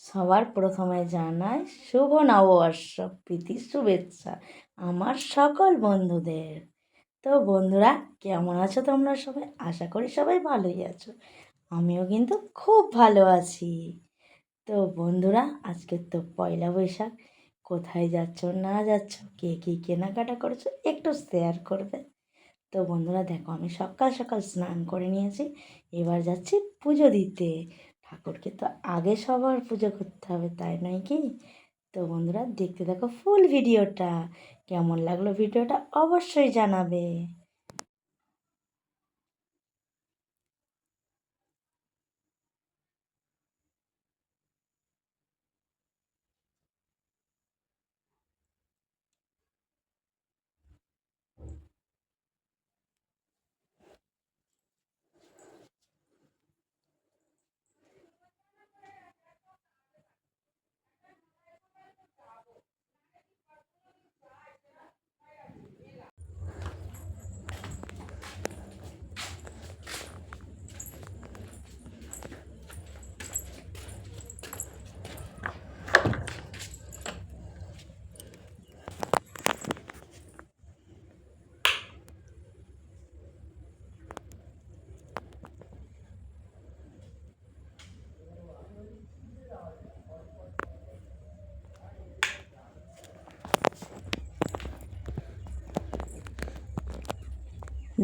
সবার প্রথমে জানাই শুভ নববর্ষ প্রীতি শুভেচ্ছা আমার সকল বন্ধুদের। তো বন্ধুরা, কেমন আছো তোমরা সবাই? আশা করি সবাই ভালোই আছো। আমিও কিন্তু খুব ভালো আছি। তো বন্ধুরা, আজকে তো পয়লা বৈশাখ। কোথায় যাচ্ছ না যাচ্ছ, কে কী কেনাকাটা করেছো, একটু শেয়ার করবে। তো বন্ধুরা দেখো, আমি সকাল সকাল স্নান করে নিয়েছি। এবার যাচ্ছি পুজো দিতে। ঠাকুরকে তো আগে সবার পুজো করতে হবে, তাই নয় কি? তো বন্ধুরা দেখতে দেখো ফুল ভিডিওটা। কেমন লাগলো ভিডিওটা অবশ্যই জানাবে।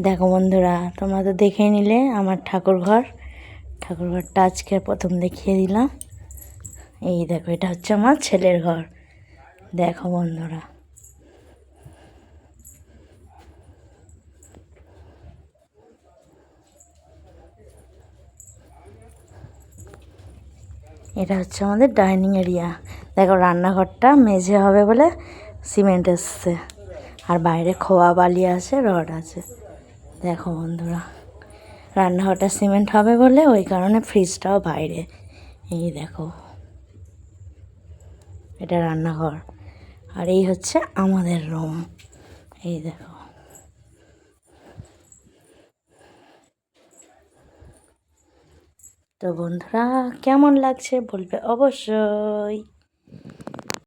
দেখো বন্ধুরা, তোমরা তো দেখে নিলে আমার ঠাকুরঘরটা আজকে প্রথম দেখিয়ে দিলাম। এই দেখো, এটা হচ্ছে আমার ছেলের ঘর। দেখো বন্ধুরা, এটা হচ্ছে আমাদের ডাইনিং এরিয়া। দেখো, রান্নাঘরটা মেঝে হবে বলে সিমেন্ট এসছে, আর বাইরে খোয়া বালি আছে, রড আছে। দেখো বন্ধুরা, রান্নাঘরটা সিমেন্ট হবে বলে ওই কারণে ফ্রিজটাও বাইরে। এই দেখো, এটা রান্নাঘর, আর এই হচ্ছে আমাদের রুম। এই দেখো। তো বন্ধুরা, কেমন লাগছে বলবে অবশ্যই।